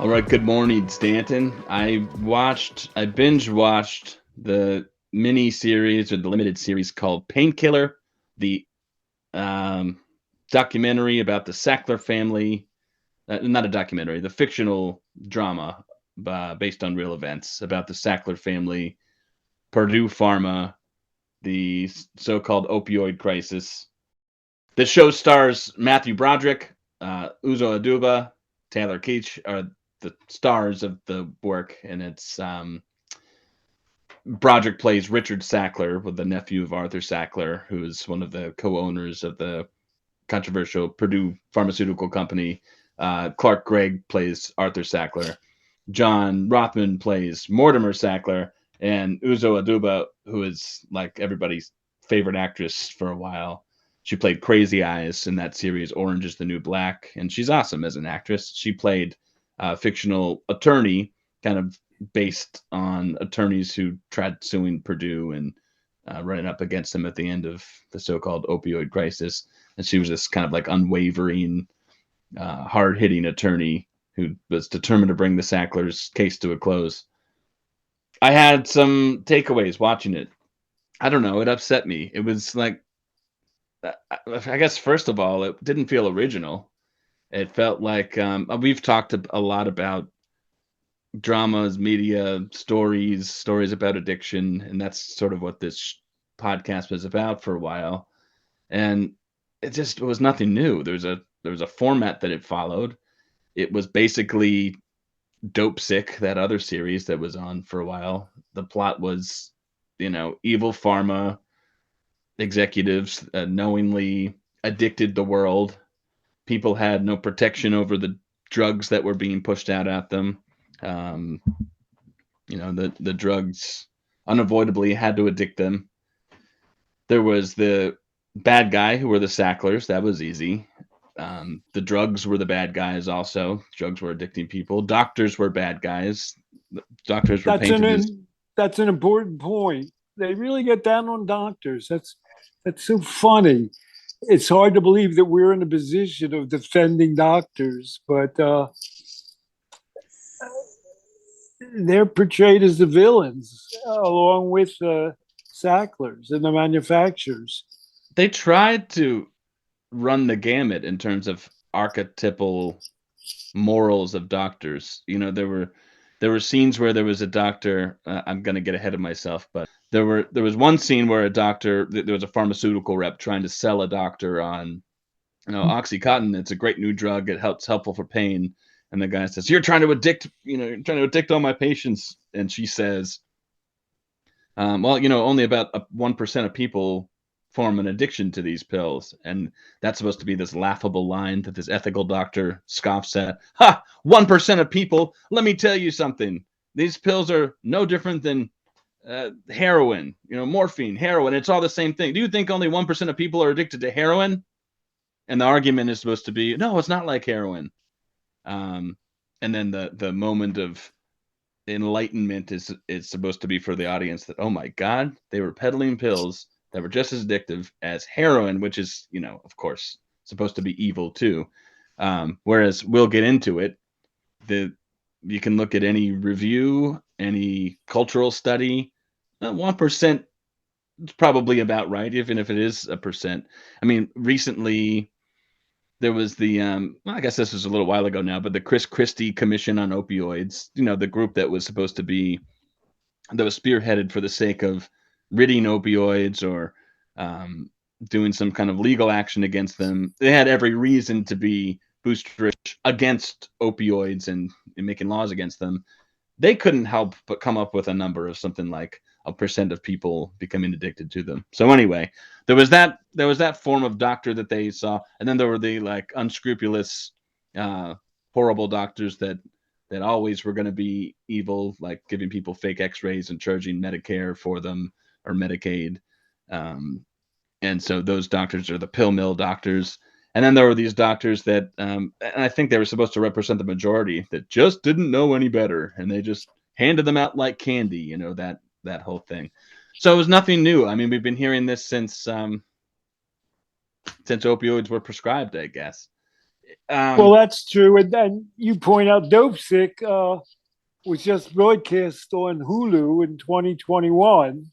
All right, good morning, Stanton. I binge watched the mini series or the limited series called Painkiller, the um, documentary about the Sackler family. Not a documentary, the fictional drama based on real events about the Sackler family, Purdue Pharma, the so-called opioid crisis. The show stars Matthew Broderick, Uzo Aduba, Taylor Keach are the stars of the work, and it's Broderick plays Richard Sackler, with the nephew of Arthur Sackler, who is one of the co-owners of the controversial Purdue Pharmaceutical Company. Clark Gregg plays Arthur Sackler. John Rothman plays Mortimer Sackler, and Uzo Aduba, who is like everybody's favorite actress for a while. She played Crazy Eyes in that series, Orange is the New Black, and she's awesome as an actress. She played a fictional attorney, kind of based on attorneys who tried suing Purdue and running up against them at the end of the so-called opioid crisis. And she was this kind of like unwavering, hard-hitting attorney who was determined to bring the Sacklers' case to a close. I had some takeaways watching it. I don't know, it upset me. It was like, I guess, first of all, it didn't feel original. It felt like we've talked a lot about dramas, media, stories about addiction, and that's sort of what this podcast was about for a while. And it was nothing new. There was a format that it followed. It was basically Dope Sick, that other series that was on for a while. The plot was, evil pharma executives knowingly addicted the world. People had no protection over the drugs that were being pushed out at them. Um, the drugs unavoidably had to addict them. There was the bad guy, who were the Sacklers. That was easy. The drugs were the bad guys also. Drugs were addicting people. Doctors were bad guys. Doctors were That's painted as that's an important point. They really get down on doctors. That's so funny. It's hard to believe that we're in a position of defending doctors, but they're portrayed as the villains along with the Sacklers and the manufacturers. they tried to run the gamut in terms of archetypal morals of doctors. There were scenes where there was a doctor. I'm going to get ahead of myself, but there was one scene where there was a pharmaceutical rep trying to sell a doctor on, Oxycontin. It's a great new drug. Helpful for pain. And the guy says, "You're trying to addict all my patients." And she says, "Well, only about 1% of people form an addiction to these pills." And that's supposed to be this laughable line that this ethical doctor scoffs at. Ha! 1% of people. Let me tell you something. These pills are no different than heroin, morphine, heroin. It's all the same thing. Do you think only 1% of people are addicted to heroin? And the argument is supposed to be, no, it's not like heroin. Um, and then the moment of enlightenment is supposed to be for the audience that, oh my God, they were peddling pills that were just as addictive as heroin, which is, of course, supposed to be evil too. Whereas we'll get into it. You can look at any review, any cultural study. 1% is probably about right, even if it is a percent. I mean, recently there was well, I guess this was a little while ago now, but the Chris Christie Commission on Opioids, the group that was spearheaded for the sake of ridding opioids or um, doing some kind of legal action against them. They had every reason to be boosterish against opioids and making laws against them. They couldn't help but come up with a number of something like a percent of people becoming addicted to them. So anyway, there was that form of doctor that they saw, and then there were the like unscrupulous, horrible doctors that always were going to be evil, like giving people fake X-rays and charging Medicare for them or Medicaid. Um, and so those doctors are the pill mill doctors. And then there were these doctors that, and I think they were supposed to represent the majority that just didn't know any better, and they just handed them out like candy. That whole thing. So it was nothing new. I mean, we've been hearing this since opioids were prescribed, I guess. Well, that's true. And then you point out Dope Sick was just broadcast on Hulu in 2021.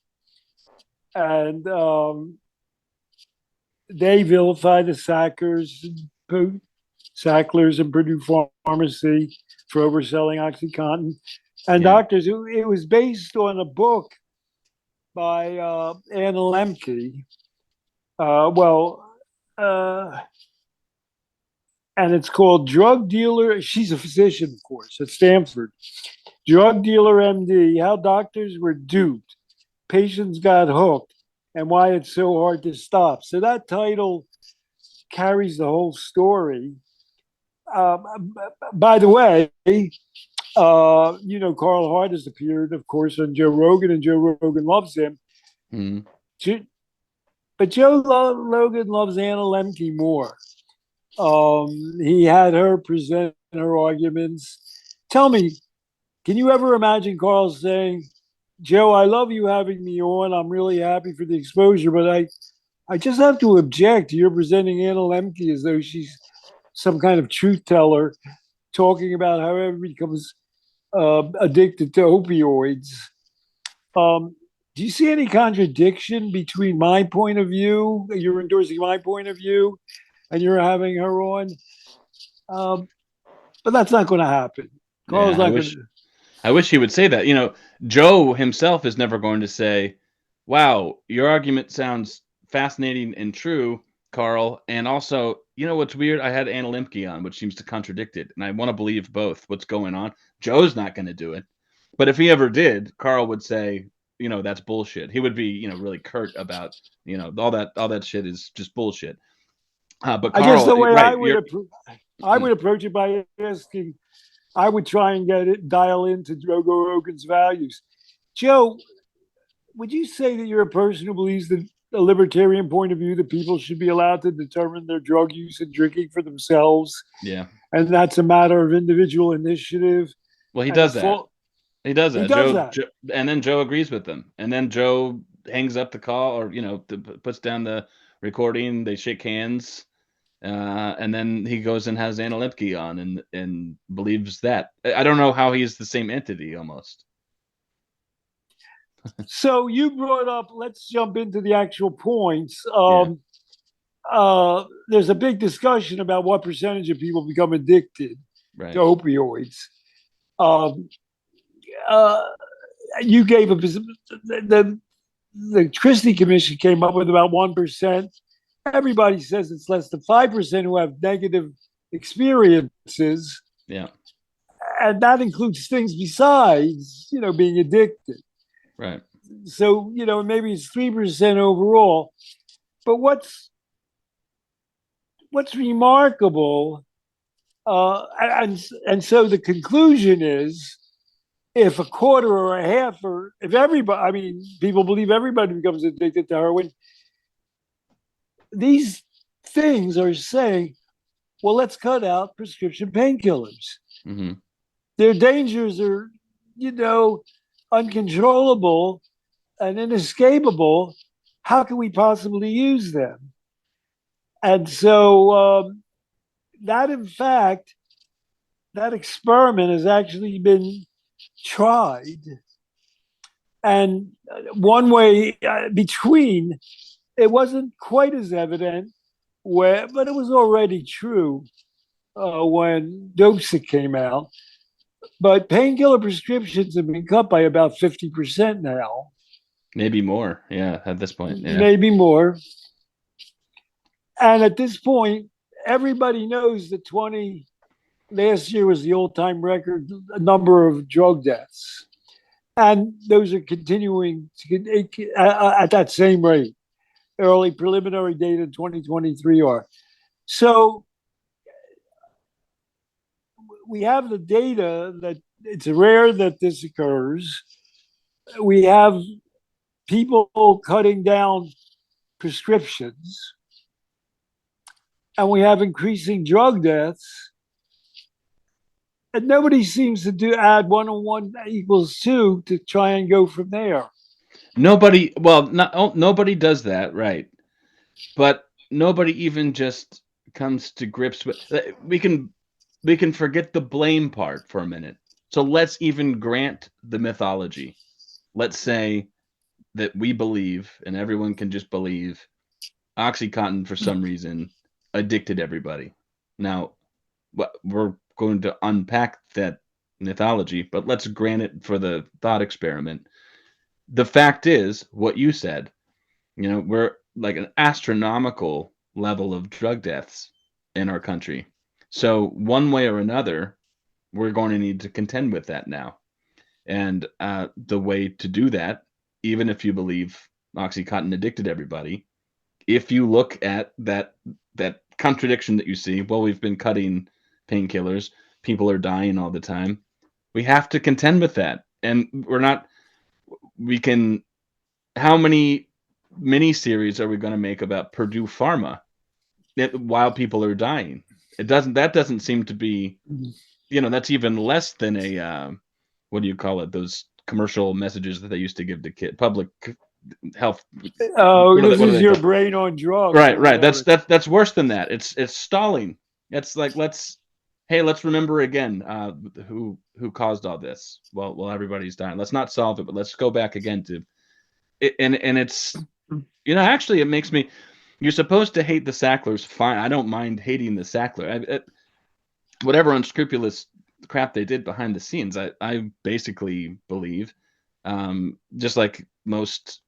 And they vilify the Sacklers and Purdue Pharmacy for overselling Oxycontin. And Yeah. doctors, it was based on a book by Anna Lemke. And it's called Drug Dealer. She's a physician, of course, at Stanford. Drug Dealer MD, How Doctors Were Duped, Patients Got Hooked, and Why It's So Hard to Stop. So that title carries the whole story. By the way, Carl Hart has appeared, of course, on Joe Rogan, and Joe Rogan loves him. Mm-hmm. But Joe Rogan loves Anna Lemke more. He had her present her arguments. Tell me, can you ever imagine Carl saying, Joe, I love you having me on. I'm really happy for the exposure, but I just have to object to your presenting Anna Lemke as though she's some kind of truth teller, talking about how everybody becomes addicted to opioids. Do you see any contradiction between my point of view, you're endorsing my point of view, and you're having her on? But that's not going to happen. Carl's not going to. I wish he would say that. Joe himself is never going to say, wow, your argument sounds fascinating and true, Carl. And also, what's weird? I had Anna Lemke on, which seems to contradict it. And I want to believe both. What's going on? Joe's not going to do it. But if he ever did, Carl would say, that's bullshit. He would be, really curt about, all that shit is just bullshit. But Carl, I guess the way right, I would approach it by asking, I would try and dial into Joe Rogan's values. Joe, would you say that you're a person who believes that a libertarian point of view that people should be allowed to determine their drug use and drinking for themselves? Yeah. And that's a matter of individual initiative. Well, he does that. He does that. Joe, and then Joe agrees with them. And then Joe hangs up the call or, puts down the recording. They shake hands. And then he goes and has Anna Lemke on and believes that. I don't know how he's the same entity almost. So you brought up, let's jump into the actual points. There's a big discussion about what percentage of people become addicted to opioids. You gave the Christie Commission came up with about 1%. Everybody says it's less than 5% who have negative experiences. Yeah. And that includes things besides, being addicted. Right. So, maybe it's 3% overall. But what's remarkable, and so the conclusion is, if a quarter or a half, or if everybody, people believe everybody becomes addicted to heroin, these things are saying, well, let's cut out prescription painkillers. Mm-hmm. Their dangers are, uncontrollable and inescapable. How can we possibly use them? And so that, in fact, that experiment has actually been tried. And one way between, it wasn't quite as evident, but it was already true when Dope Sick came out. But painkiller prescriptions have been cut by about 50% now. Maybe more, yeah, at this point. Yeah. Maybe more. And at this point, everybody knows that last year was the all-time record number of drug deaths. And those are continuing at that same rate. Early preliminary data in 2023 are. So we have the data that it's rare that this occurs. We have people cutting down prescriptions, and we have increasing drug deaths. And nobody seems to add 1 and 1 equals 2 to try and go from there. Nobody does that, right? But nobody even just comes to grips with, we can forget the blame part for a minute. So let's even grant the mythology. Let's say that we believe, and everyone can just believe, Oxycontin for some reason addicted everybody. Now, we're going to unpack that mythology, but let's grant it for the thought experiment. The fact is, what you said, we're like an astronomical level of drug deaths in our country. So, one way or another, we're going to need to contend with that now. And the way to do that, even if you believe Oxycontin addicted everybody, if you look at that contradiction that you see, well, we've been cutting painkillers, people are dying all the time. We have to contend with that, and we're not. We can. How many miniseries are we going to make about Purdue Pharma while people are dying? It doesn't. That doesn't seem to be. That's even less than a. What do you call it? Those commercial messages that they used to give to public health. Oh, this What do is they your call? brain on drugs Right, or right. whatever. That's worse than that. It's stalling. It's like let's remember again who caused all this. Well, everybody's dying. Let's not solve it, but let's go back again to it. And it's actually it makes me. You're supposed to hate the Sacklers. Fine, I don't mind hating the Sackler. Whatever unscrupulous crap they did behind the scenes, I basically believe, just like most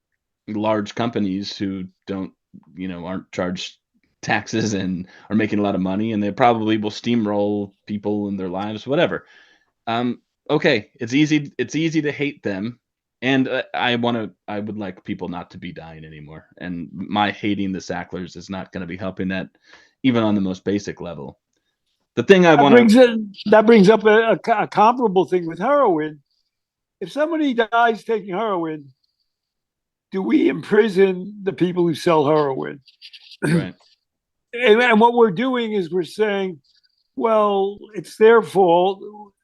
large companies who aren't charged taxes and are making a lot of money, and they probably will steamroll people in their lives, whatever. Okay, it's easy to hate them, and I would like people not to be dying anymore, and my hating the Sacklers is not going to be helping that, even on the most basic level. The thing I That want to brings it. That brings up a comparable thing with heroin. If somebody dies taking heroin, do we imprison the people who sell heroin? right. And what we're doing is we're saying, well, it's their fault.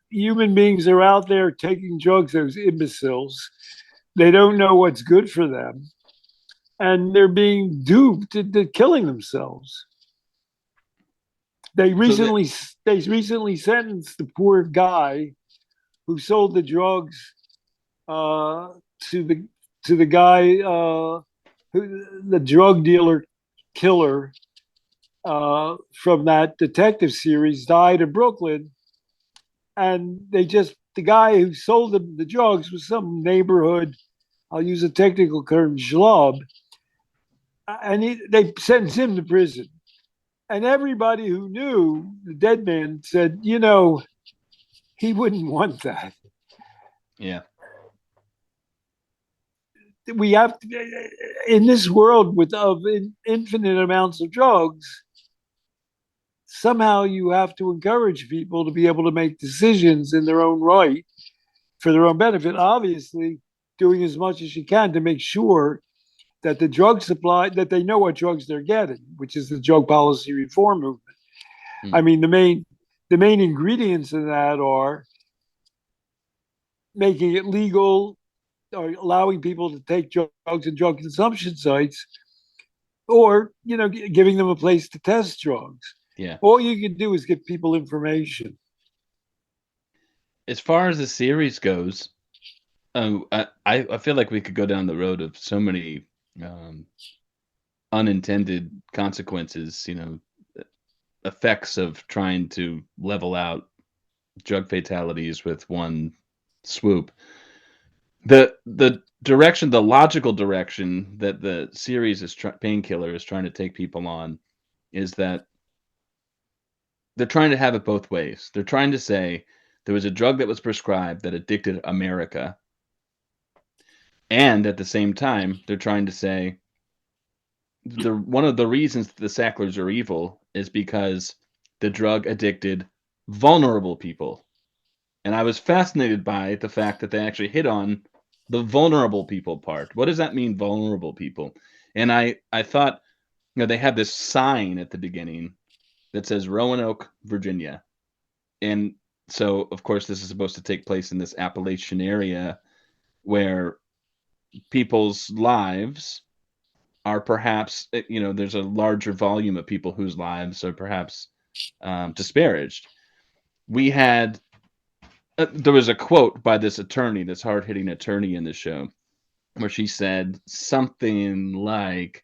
Human beings are out there taking drugs, those imbeciles. They don't know what's good for them. And they're being duped into killing themselves. They So that recently they recently sentenced the poor guy who sold the drugs uh, to the guy the drug dealer killer from that detective series died in Brooklyn, and the guy who sold them the drugs was some neighborhood. I'll use a technical term, schlub, and they sentenced him to prison. And everybody who knew the dead man said, he wouldn't want that. yeah. We have to, in this world of infinite amounts of drugs, somehow you have to encourage people to be able to make decisions in their own right for their own benefit. Obviously, doing as much as you can to make sure that the drug supply, that they know what drugs they're getting, which is the drug policy reform movement. Hmm. I mean, the main ingredients in that are making it legal or allowing people to take drugs in drug consumption sites, or giving them a place to test drugs. Yeah. All you can do is give people information. As far as the series goes, I feel like we could go down the road of so many um, unintended consequences, effects of trying to level out drug fatalities with one swoop. The logical direction that the series Painkiller is trying to take people on is that they're trying to have it both ways. They're trying to say there was a drug that was prescribed that addicted America, and at the same time, they're trying to say one of the reasons that the Sacklers are evil is because the drug addicted vulnerable people. And I was fascinated by the fact that they actually hit on the vulnerable people part. What does that mean, vulnerable people? And I thought, they had this sign at the beginning that says Roanoke, Virginia. And so, of course, this is supposed to take place in this Appalachian area where people's lives are perhaps, there's a larger volume of people whose lives are perhaps disparaged. We had, there was a quote by this attorney, this hard hitting attorney in the show, where she said something like,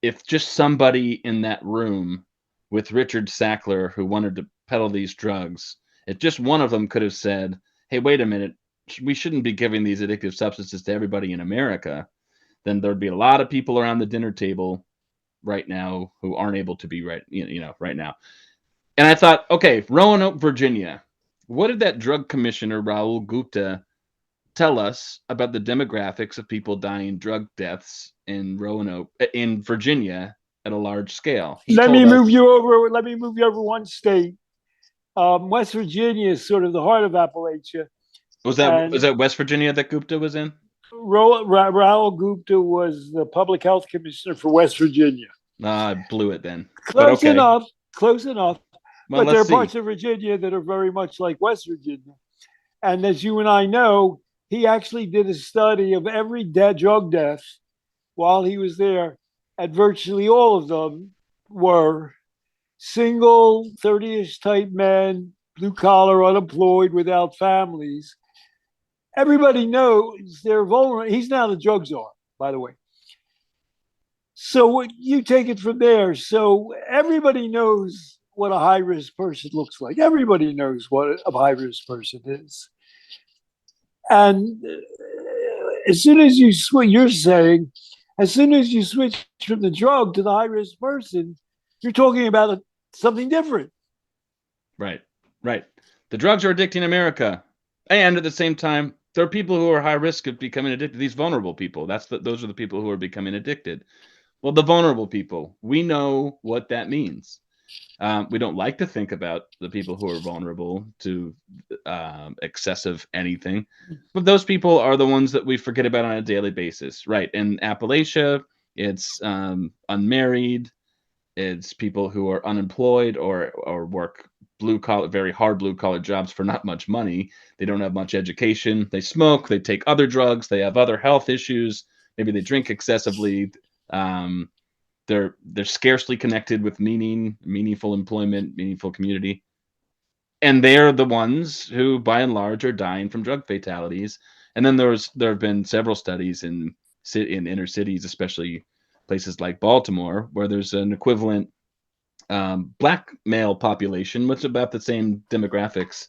if just somebody in that room with Richard Sackler who wanted to peddle these drugs, if just one of them could have said, hey, wait a minute, we shouldn't be giving these addictive substances to everybody in America, then there'd be a lot of people around the dinner table right now who aren't able to be right now. And I thought, okay, Roanoke, Virginia, what did that drug commissioner Raul Gupta tell us about the demographics of people dying drug deaths in Roanoke, in Virginia, at a large scale? He Let told me move us, you over. Let me move you over one state. West Virginia is sort of the heart of Appalachia, was and that West Virginia that Gupta was in? Raul Gupta was the public health commissioner for West Virginia. I blew it then, but Close okay. enough, close enough. Well, But there let's are parts see. of Virginia that are very much like West Virginia. And as you and I know, he actually did a study of every drug death while he was there, and virtually all of them were single 30-ish type men, blue collar, unemployed, without families. Everybody knows they're vulnerable. He's now the drug czar, by the way. So you take it from there. So everybody knows what a high risk person looks like. Everybody knows what a high risk person is. And as soon as you switch, you're saying, as soon as you switch from the drug to the high risk person, you're talking about something different. Right, right. The drugs are addicting America, and at the same time, there are people who are high risk of becoming addicted. These vulnerable people. Those are the people who are becoming addicted. Well, the vulnerable people, we know what that means. We don't like to think about the people who are vulnerable to excessive anything, but those people are the ones that we forget about on a daily basis, right? In Appalachia, it's unmarried, it's people who are unemployed or work blue collar, very hard blue collar jobs for not much money. They don't have much education. They smoke. They take other drugs. They have other health issues. Maybe they drink excessively. Um, they're scarcely connected with meaningful employment, meaningful community, and they're the ones who, by and large, are dying from drug fatalities. And then there have been several studies in inner cities, especially places like Baltimore, where there's an equivalent black male population with about the same demographics.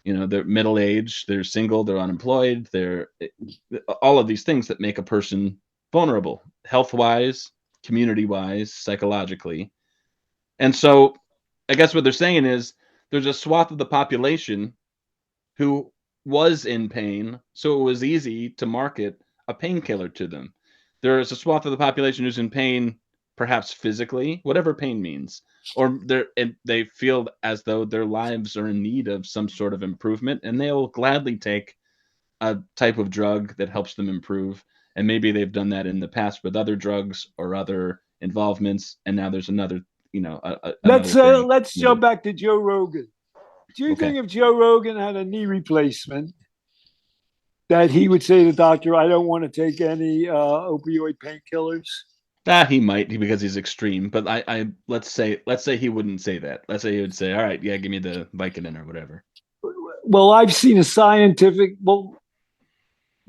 They're middle aged, they're single, they're unemployed, they're all of these things that make a person vulnerable, health wise, community wise, psychologically. And so I guess what they're saying is there's a swath of the population who was in pain, so it was easy to market a painkiller to them. There is a swath of the population who's in pain, perhaps physically, whatever pain means, or they feel as though their lives are in need of some sort of improvement, and they'll gladly take a type of drug that helps them improve. And maybe they've done that in the past with other drugs or other involvements, and now there's another, Let's another thing. let's jump back to Joe Rogan. Do you Okay. think if Joe Rogan had a knee replacement, that he would say to the doctor, "I don't want to take any opioid painkillers"? He might because he's extreme, but I let's say he wouldn't say that. Let's say he would say, "All right, yeah, give me the Vicodin or whatever." Well, I've seen a scientific. Well,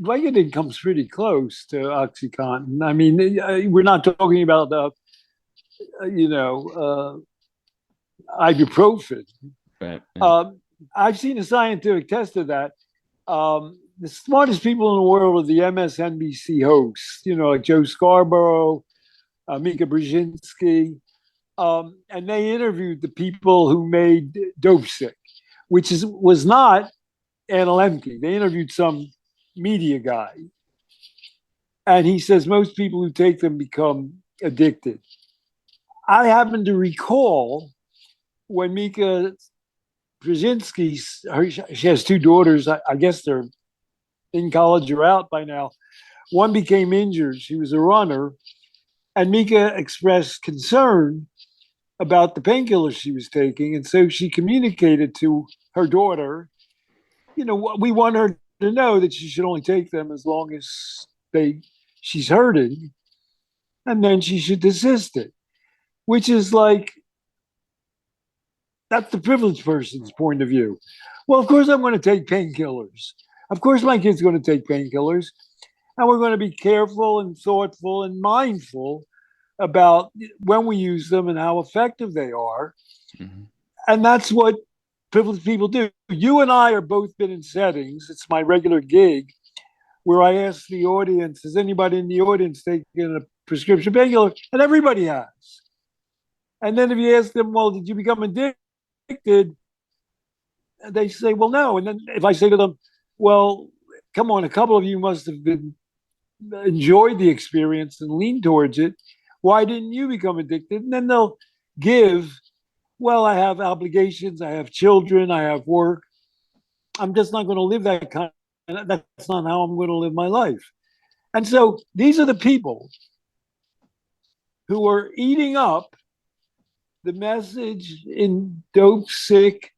Vicodin comes pretty close to Oxycontin. I mean, we're not talking about ibuprofen. Right. Yeah. I've seen a scientific test of that. The smartest people in the world are the MSNBC hosts, like Joe Scarborough, Mika Brzezinski, and they interviewed the people who made Dope Sick, which was not Anna Lemke. They interviewed some media guy, and he says most people who take them become addicted. I happen to recall when Mika Brzezinski, she has two daughters. I guess they're in college or out by now. One became injured. She was a runner. And Mika expressed concern about the painkillers she was taking. And so she communicated to her daughter, we want her to know that she should only take them as long as she's hurting. and then she should desist it, which is like, that's the privileged person's point of view. Well, of course, I'm going to take painkillers. Of course, my kid's going to take painkillers. And we're going to be careful and thoughtful and mindful about when we use them and how effective they are. Mm-hmm. And that's what privileged people do. You and I are both been in settings. It's my regular gig where I ask the audience, has anybody in the audience taken a prescription painkiller? And everybody has. And then if you ask them, well, did you become addicted? They say, well, no. And then if I say to them, well, come on, a couple of you must have been enjoyed the experience and leaned towards it. Why didn't you become addicted? And then they'll give, well, I have obligations, I have children, I have work. I'm just not going to live that kind of, that's not how I'm going to live my life. And so these are the people who are eating up the message in Dope, Sick,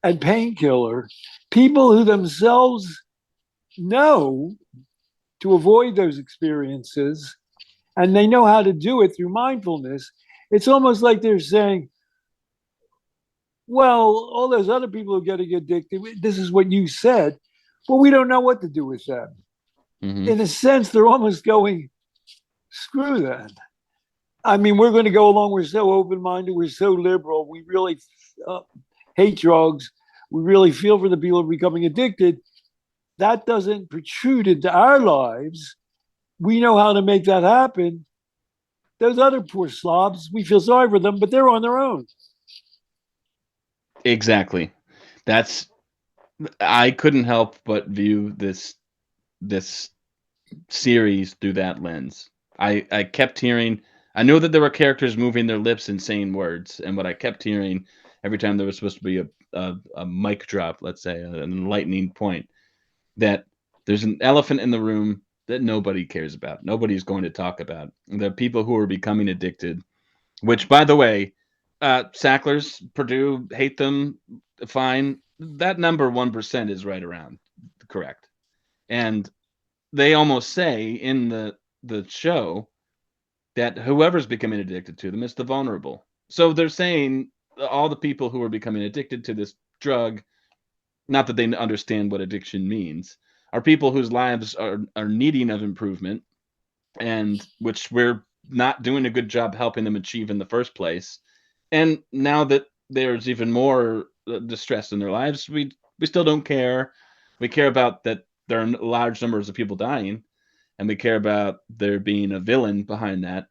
and Painkiller, people who themselves know to avoid those experiences, and they know how to do it through mindfulness. It's almost like they're saying, well, all those other people who are getting addicted, this is what you said, but we don't know what to do with them. Mm-hmm. In a sense, they're almost going, screw that. I mean, we're going to go along. We're so open-minded. We're so liberal. We really hate drugs. We really feel for the people who are becoming addicted. That doesn't protrude into our lives. We know how to make that happen. Those other poor slobs, we feel sorry for them, but they're on their own. Exactly. I couldn't help but view this series through that lens. I kept hearing, I know that there were characters moving their lips and saying words, and what I kept hearing every time there was supposed to be a mic drop, let's say, an enlightening point, that there's an elephant in the room that nobody cares about. Nobody's going to talk about. The people who are becoming addicted, which, by the way, Sacklers, Purdue, hate them, fine. That number 1% is right around correct. And they almost say in the show that whoever's becoming addicted to them is the vulnerable. So they're saying all the people who are becoming addicted to this drug, not that they understand what addiction means, are people whose lives are needing of improvement, and which we're not doing a good job helping them achieve in the first place. And now that there's even more distress in their lives, we still don't care. We care about that there are large numbers of people dying, and we care about there being a villain behind that.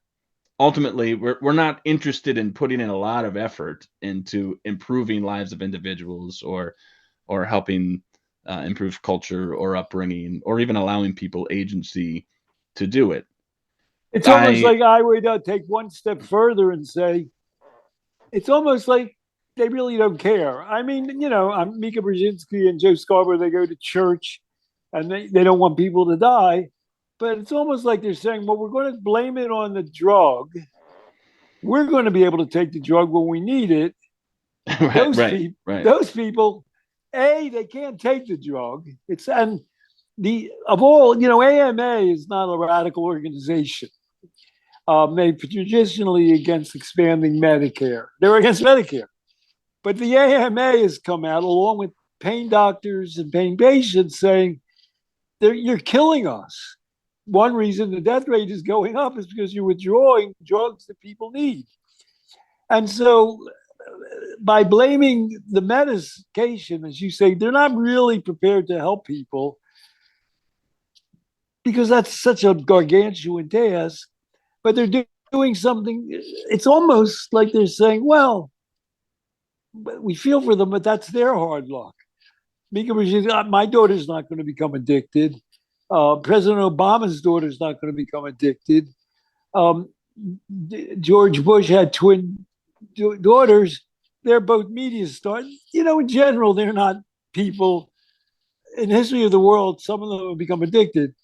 Ultimately, we're not interested in putting in a lot of effort into improving lives of individuals or helping improve culture or upbringing or even allowing people agency to do it. It's almost like I would take one step further and say, it's almost like they really don't care. I mean, you know, Mika Brzezinski and Joe Scarborough, they go to church and they don't want people to die. But it's almost like they're saying, well, we're going to blame it on the drug. We're going to be able to take the drug when we need it. Those people, they can't take the drug. And of all, you know, AMA is not a radical organization. They're traditionally against expanding Medicare. They're against Medicare. But the AMA has come out along with pain doctors and pain patients saying, you're killing us. One reason the death rate is going up is because you're withdrawing drugs that people need. And so by blaming the medication, as you say, they're not really prepared to help people because that's such a gargantuan task. But they're doing something. It's almost like they're saying, well, we feel for them, but that's their hard luck. My daughter's not going to become addicted. President Obama's daughter's not going to become addicted. George Bush had twin daughters. They're both media stars. You know, in general, they're not people. In the history of the world, some of them have become addicted,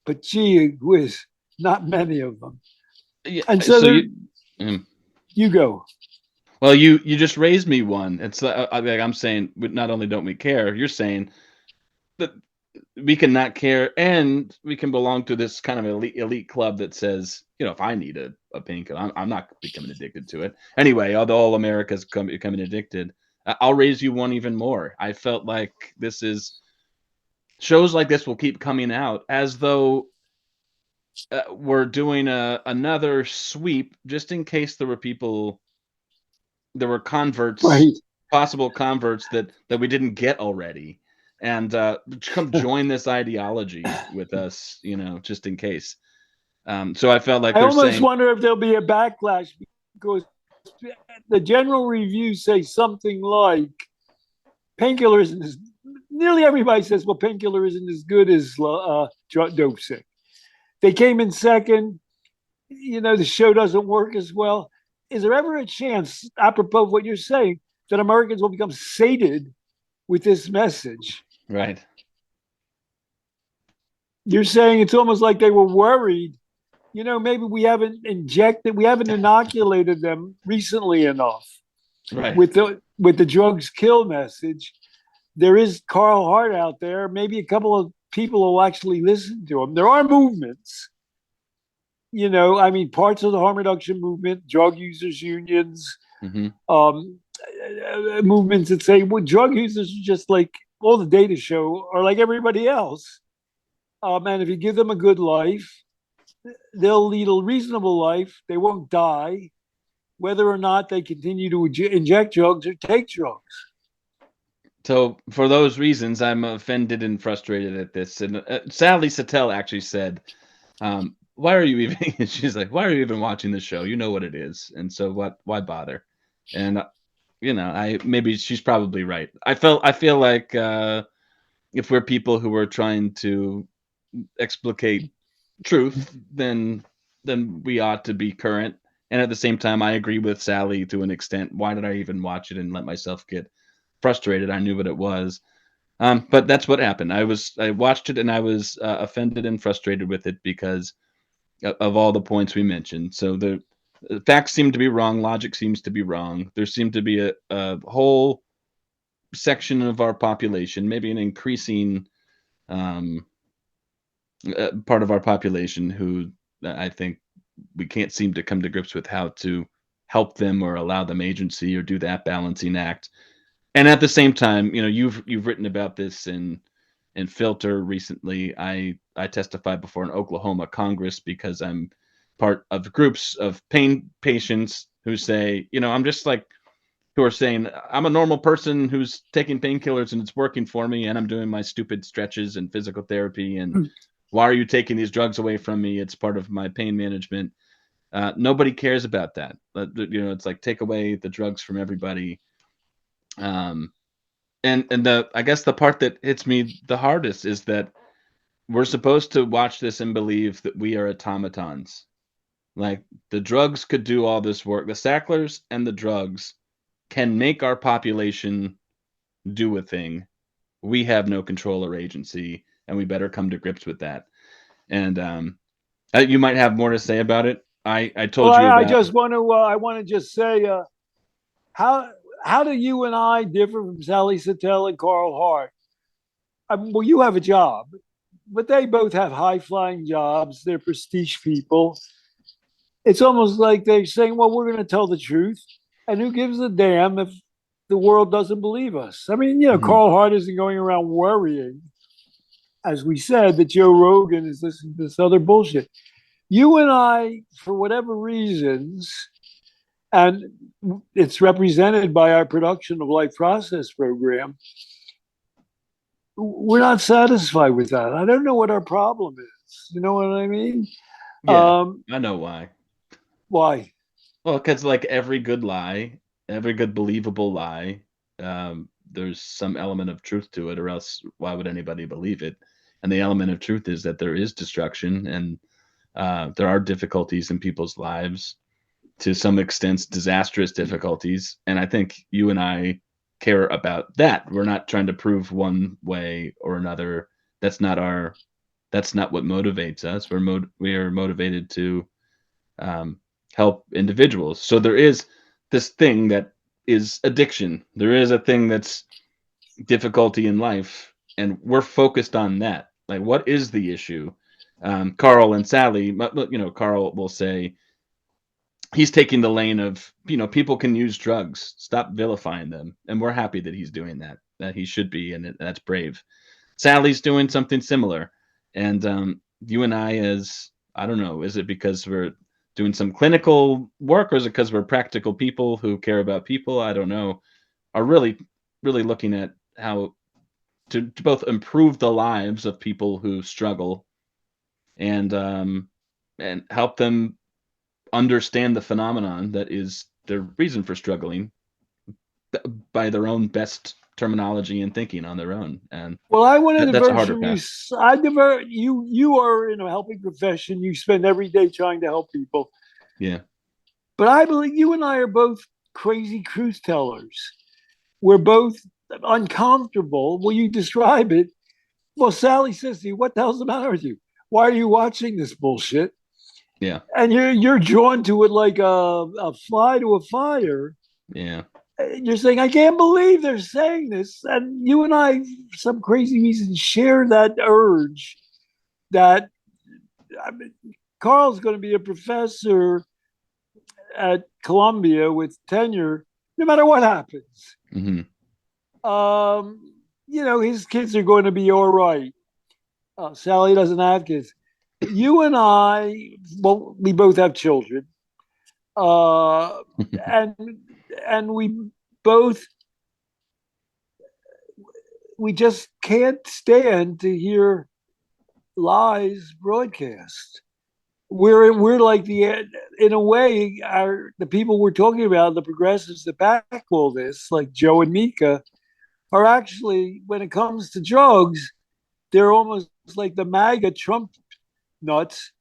but gee whiz, not many of them. Yeah, and so you go. Well, you just raised me one. It's like I'm saying, not only don't we care, you're saying that we can not care, and we can belong to this kind of elite club that says, if I need a painkiller, I'm not becoming addicted to it. Anyway, although all America's becoming addicted, I'll raise you one even more. I felt like shows like this will keep coming out as though we're doing another sweep just in case there were converts, Right. possible converts that we didn't get already, and come join this ideology with us, just in case. So I felt like I they're almost saying, wonder if there'll be a backlash because the general reviews say something like Painkiller isn't as nearly everybody says, well, Painkiller isn't as good as Dope Sick. They came in second. The show doesn't work as well. Is there ever a chance, apropos of what you're saying, that Americans will become sated with this message? right, You're saying it's almost like they were worried. Maybe we haven't inoculated them recently enough right. with the drugs kill message. There is Carl Hart out there. Maybe a couple of people will actually listen to him. There are movements. Parts of the harm reduction movement, drug users unions, Hmm. movements that say, well, drug users are just like all the data show are like everybody else. And if you give them a good life, they'll lead a reasonable life. They won't die, whether or not they continue to inject drugs or take drugs. So for those reasons, I'm offended and frustrated at this. And Sally Satel actually said, "Why are you even?" She's like, "Why are you even watching this show? You know what it is, and so what? Why bother?" And I maybe she's probably right. I feel like if we're people who are trying to explicate truth, then we ought to be current. And at the same time, I agree with Sally to an extent. Why did I even watch it and let myself get frustrated? I knew what it was. But that's what happened. I watched it and I was offended and frustrated with it because of all the points we mentioned. So the facts seem to be wrong, logic seems to be wrong. There seemed to be a whole section of our population, maybe an increasing um, part of our population, who I think we can't seem to come to grips with how to help them or allow them agency or do that balancing act. And at the same time, you've written about this in Filter recently. I testified before an Oklahoma Congress because I'm part of groups of pain patients who say, I'm just like, who are saying, I'm a normal person who's taking painkillers and it's working for me, and I'm doing my stupid stretches and physical therapy, and why are you taking these drugs away from me? It's part of my pain management. Nobody cares about that. It's like, take away the drugs from everybody. Um, and I guess the part that hits me the hardest is that we're supposed to watch this and believe that we are automatons. Like, the drugs could do all this work. The Sacklers and the drugs can make our population do a thing. We have no control or agency, and we better come to grips with that. And you might have more to say about it. I Well, told you I about. just want to. I want to just say, how how do you and I differ from Sally Satel and Carl Hart? Well, you have a job, but they both have high flying jobs. They're prestige people. It's almost like they're saying, well, we're going to tell the truth. And who gives a damn if the world doesn't believe us? Mhm. Carl Hart isn't going around worrying, as we said, that Joe Rogan is listening to this other bullshit. You and I, for whatever reasons, and it's represented by our production of life process program, we're not satisfied with that. I don't know what our problem is. You know what I mean? Yeah, Um, I know why. why? Well, because like every good lie, every good believable lie, there's some element of truth to it, or else why would anybody believe it? And the element of truth is that there is destruction, and there are difficulties in people's lives, to some extent, disastrous difficulties. And I think you and I care about that. We're not trying to prove one way or another. That's not our. That's not what motivates us. We are motivated to um, help individuals. So there is this thing that is addiction. There is a thing that's difficulty in life. and we're focused on that. Like, what is the issue? Carl and Sally, Carl will say he's taking the lane of, people can use drugs. Stop vilifying them, and we're happy that he's doing that. That he should be, and that's brave. Sally's doing something similar, and you and I, as I don't know, is it because we're doing some clinical work, or is it because we're practical people who care about people? I don't know. Are really, really looking at how to both improve the lives of people who struggle and help them understand the phenomenon that is the reason for struggling by their own best terminology and thinking on their own. And Well, I want to that's a diverge harder from you. path. I divert you. You are in a helping profession. You spend every day trying to help people. Yeah. But I believe you and I are both crazy truth tellers. We're both uncomfortable. Will you describe it? Well, Sally says to you, "What the hell's the matter with you? Why are you watching this bullshit?" Yeah. And you're drawn to it like a fly to a fire. Yeah. You're saying, "I can't believe they're saying this," and you and I, for some crazy reason, share that urge. That I mean, Carl's going to be a professor at Columbia with tenure, no matter what happens. Mm-hmm. His kids are going to be all right. Sally doesn't have kids. You and I, well, we both have children, uh, and and both we just can't stand to hear lies broadcast. We're like in a way the people we're talking about, the progressives that back all this, like Joe and Mika, are actually, when it comes to drugs, they're almost like the MAGA Trump nuts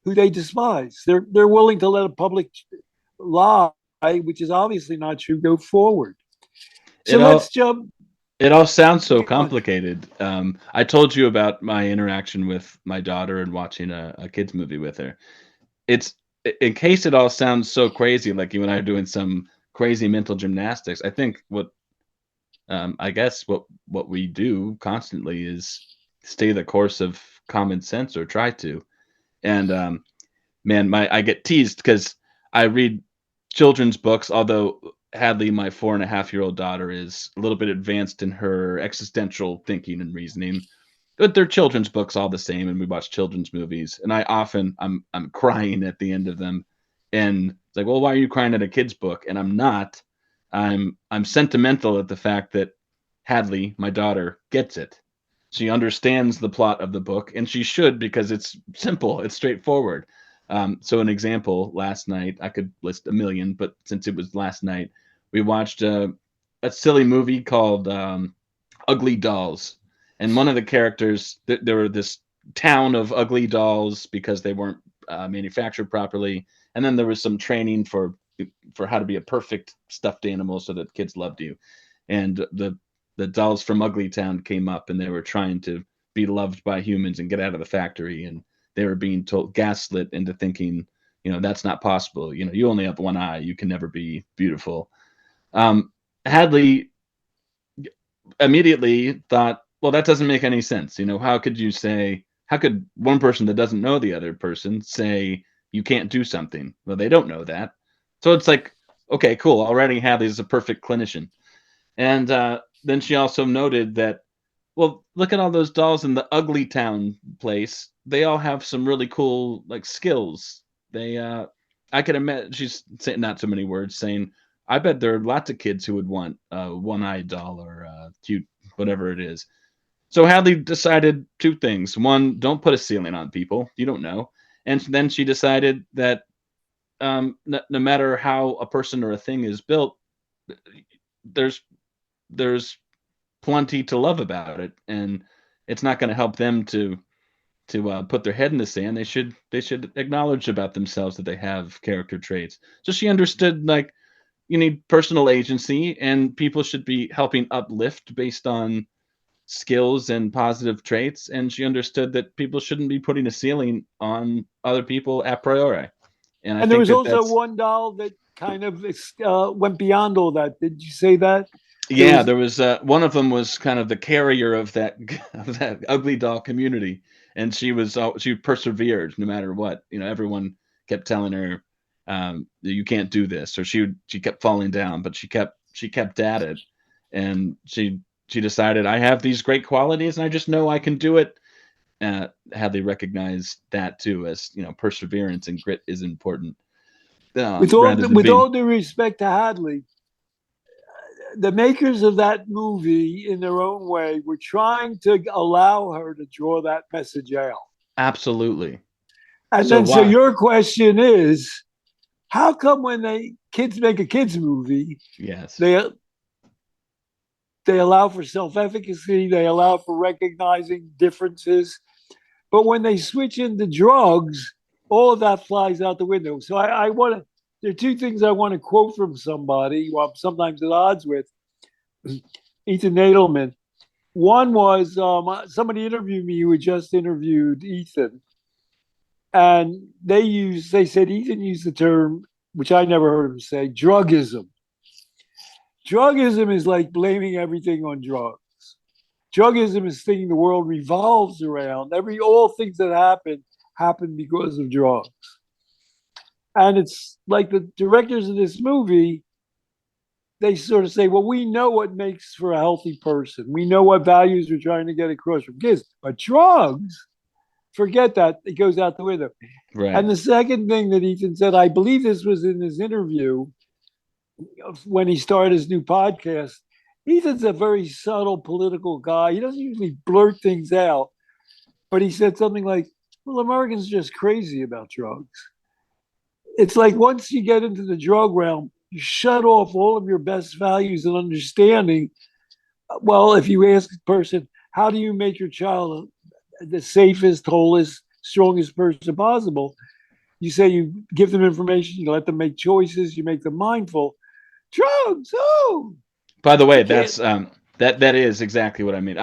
who they despise. They're willing to let a public lie, which is obviously not true, go forward. So It let's all jump. it all sounds so Go on. complicated. I told you about my interaction with my daughter and watching a kids movie with her. It's in case it all sounds so crazy, like you and I are doing some crazy mental gymnastics. I think I guess what we do constantly is stay the course of common sense, or try to. And man, my I get teased because I read children's books. Although Hadley, my 4.5-year-old daughter, is a little bit advanced in her existential thinking and reasoning, but they're children's books all the same, and we watch children's movies. And I'm crying at the end of them, and it's like, well, why are you crying at a kid's book? And I'm not. I'm sentimental at the fact that Hadley, my daughter, gets it. She understands the plot of the book, and she should, because it's simple, it's straightforward. So, an example: last night, I could list a million, but since it was last night, we watched a silly movie called Ugly Dolls, and one of the characters, there were this town of ugly dolls because they weren't manufactured properly, and then there was some training for how to be a perfect stuffed animal so that kids loved you. And the dolls from Ugly Town came up, and they were trying to be loved by humans and get out of the factory, and they were being told, gaslit into thinking, that's not possible. You only have one eye, you can never be beautiful. Hadley immediately thought, well, that doesn't make any sense. How could one person that doesn't know the other person say you can't do something? Well, they don't know that. So it's like, okay, cool. Already Hadley is a perfect clinician. And then she also noted that, well, look at all those dolls in the Ugly Town place. They all have some really cool like skills. I could imagine, she's saying not so many words, saying, I bet there are lots of kids who would want a one-eyed doll or a cute whatever it is. So Hadley decided two things. One, don't put a ceiling on people. You don't know. And then she decided that no matter how a person or a thing is built, there's there's plenty to love about it, and it's not going to help them to put their head in the sand. They should acknowledge about themselves that they have character traits. So she understood, like, you need personal agency, and people should be helping uplift based on skills and positive traits. And she understood that people shouldn't be putting a ceiling on other people a priori. And I And there think was that also that's one doll that kind of went beyond all that. Did you say that? There Yeah, was there was one of them was kind of the carrier of that of that ugly doll community, and she persevered no matter what. You know, everyone kept telling her, "You can't do this," or she kept falling down, but she kept at it, and she decided, "I have these great qualities, and I just know I can do it." Hadley recognized that too, as perseverance and grit is important, rather than with being all due respect to Hadley, the makers of that movie, in their own way, were trying to allow her to draw that message out. absolutely. And So then, so why? your question is, how come when they kids make a kids movie, Yes, they they allow for self-efficacy, they allow for recognizing differences, but when they switch into drugs, all of that flies out the window. So I want to. There are two things I want to quote from somebody who I'm sometimes at odds with. Ethan Nadelman. One was somebody interviewed me who had just interviewed Ethan, and they said Ethan used the term, which I never heard him say, drugism. Drugism is like blaming everything on drugs. Drugism is thinking the world revolves around all things that happen because of drugs. And it's like the directors of this movie, they sort of say, well, we know what makes for a healthy person. We know what values we're trying to get across from kids. But drugs, forget that. It goes out the window. right. And the second thing that Ethan said, I believe this was in his interview when he started his new podcast. Ethan's a very subtle political guy. He doesn't usually blurt things out, but he said something like, well, Americans are just crazy about drugs. It's like once you get into the drug realm, you shut off all of your best values and understanding. Well, if you ask a person, how do you make your child the safest, wholest, strongest person possible? You say you give them information, you let them make choices, you make them mindful. Drugs, oh, By the you way, can't. that is exactly what I mean.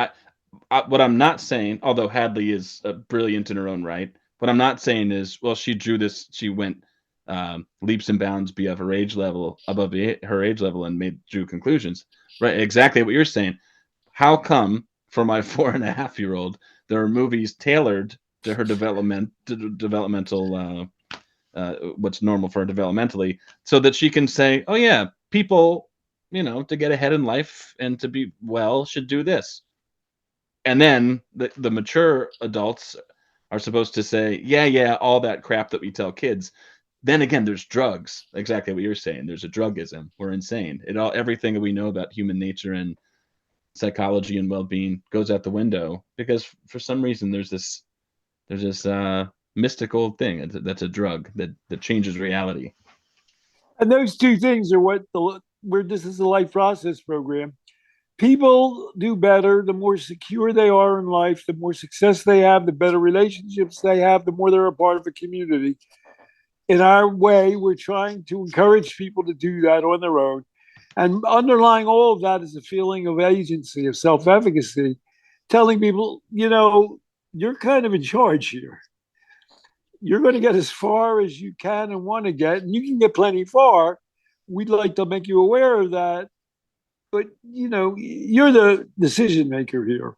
What I'm not saying, although Hadley is brilliant in her own right, what I'm not saying is, well, she drew this, she went leaps and bounds above her age level, and drew conclusions. Right, exactly what you're saying. How come for my 4.5-year-old there are movies tailored to her developmental what's normal for her developmentally, so that she can say, oh yeah, people, to get ahead in life and to be well should do this. And then the mature adults are supposed to say, yeah, yeah, all that crap that we tell kids. Then again, there's drugs. Exactly what you're saying. There's a drugism. We're insane. Everything that we know about human nature and psychology and well-being goes out the window, because for some reason there's this mystical thing that's a drug that changes reality. And those two things are where this is a life process program. People do better the more secure they are in life, the more success they have, the better relationships they have, the more they're a part of a community. In our way, we're trying to encourage people to do that on their own. And underlying all of that is a feeling of agency, of self efficacy, telling people, you're kind of in charge here. You're going to get as far as you can and want to get, and you can get plenty far. We'd like to make you aware of that, but you're the decision maker here.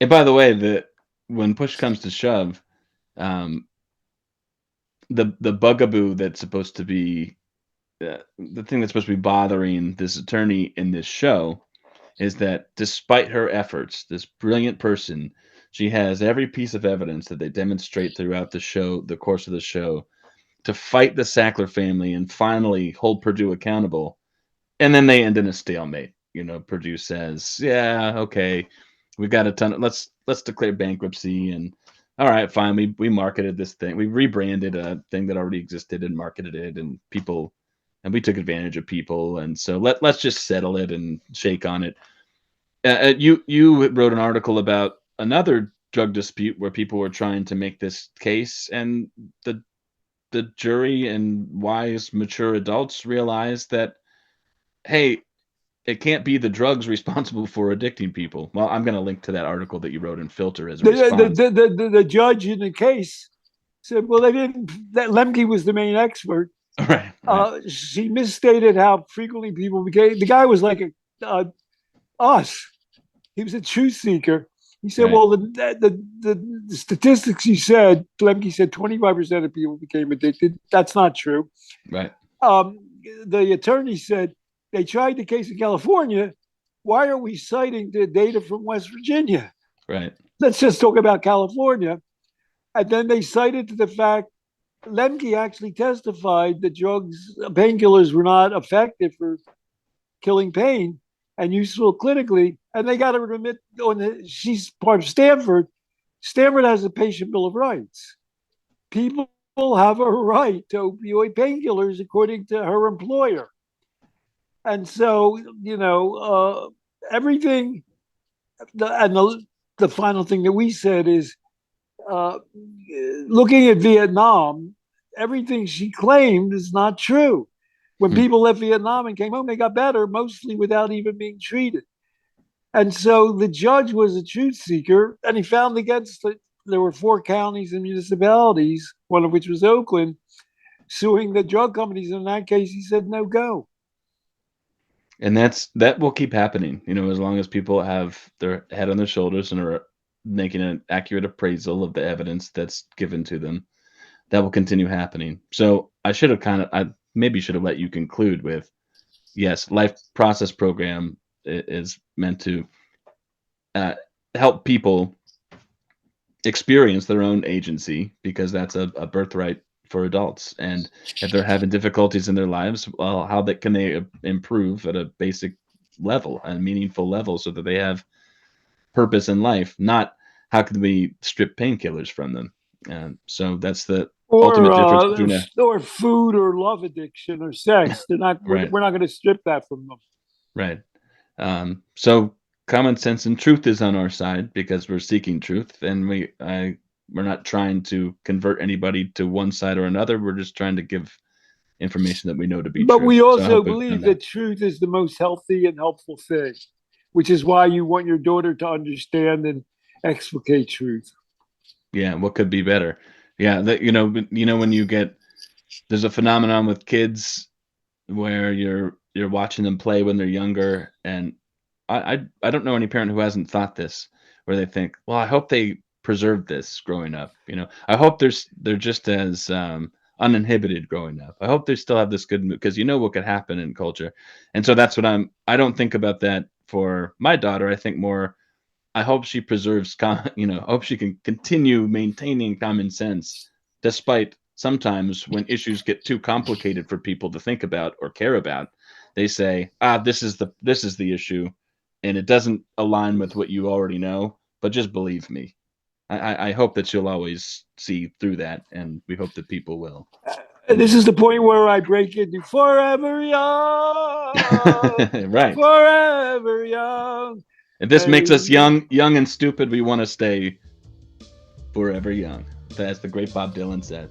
And by the way, when push comes to shove, um, the bugaboo that's supposed to be the thing that's supposed to be bothering this attorney in this show is that despite her efforts, this brilliant person, she has every piece of evidence that they demonstrate throughout the course of the show, to fight the Sackler family and finally hold Purdue accountable. And then they end in a stalemate. Purdue says, "Yeah, okay, we got a ton of let's declare bankruptcy, and all right, fine. We marketed this thing. We rebranded a thing that already existed and marketed it, and we took advantage of people, and so let's just settle it and shake on it." You wrote an article about another drug dispute where people were trying to make this case, and the jury and wise, mature adults realized that, hey, it can't be the drugs responsible for addicting people. Well, I'm going to link to that article that you wrote in Filter as a The, response. the judge in the case said, well, they didn't, that Lemke was the main expert. Right. Right. She misstated how frequently people became. The guy was like us. He was a truth seeker. He said, Right. "Well, the statistics he said, Lemke said 25% of people became addicted. That's not true." Right. Um, the attorney said they tried the case in California. Why are we citing the data from West Virginia? Right. Let's just talk about California. And then they cited to the fact Lemke actually testified that drugs, painkillers, were not effective for killing pain and useful clinically. And they got to admit, she's part of Stanford. Stanford has a patient bill of rights. People have a right to opioid painkillers according to her employer. And so, everything, the final thing that we said is uh, looking at Vietnam, everything she claimed is not true. When Hmm. people left Vietnam and came home, they got better, mostly without even being treated. And so the judge was a truth seeker, and he found against it. There were 4 counties and municipalities, one of which was Oakland, suing the drug companies. In that case, he said, no go. And that will keep happening, as long as people have their head on their shoulders and are making an accurate appraisal of the evidence that's given to them. That will continue happening. So I maybe should have let you conclude with, yes, life process program is meant to uh, help people experience their own agency, because that's a birthright for adults. And if they're having difficulties in their lives, well, how can they improve at a basic level, a meaningful level, so that they have purpose in life? Not how can we strip painkillers from them? And so that's the ultimate difference between a Or food or love addiction or sex. They're not. right, We're not going to strip that from them. right. So common sense and truth is on our side, because we're seeking truth, and we're not trying to convert anybody to one side or another. We're just trying to give information that we know to be But true. we So I also hope we've done believe that. that truth is the most healthy and helpful thing, which is why you want your daughter to understand and explicate truth. Yeah, what could be better? Yeah, that when there's a phenomenon with kids where you're watching them play when they're younger, and I don't know any parent who hasn't thought this, where they think, well, I hope they preserve this growing up. I hope they're just as uninhibited growing up. I hope they still have this good mood, because what could happen in culture. And so that's what I don't think about that for my daughter. I think more, I hope she preserves, I hope she can continue maintaining common sense, despite sometimes when issues get too complicated for people to think about or care about. They say, this is the issue, and it doesn't align with what you already know, but just believe me. I hope that she'll always see through that, and we hope that people will. And this is the point where I break into forever young, Right. forever young. If this makes us And young and stupid, we want to stay forever young, as the great Bob Dylan said.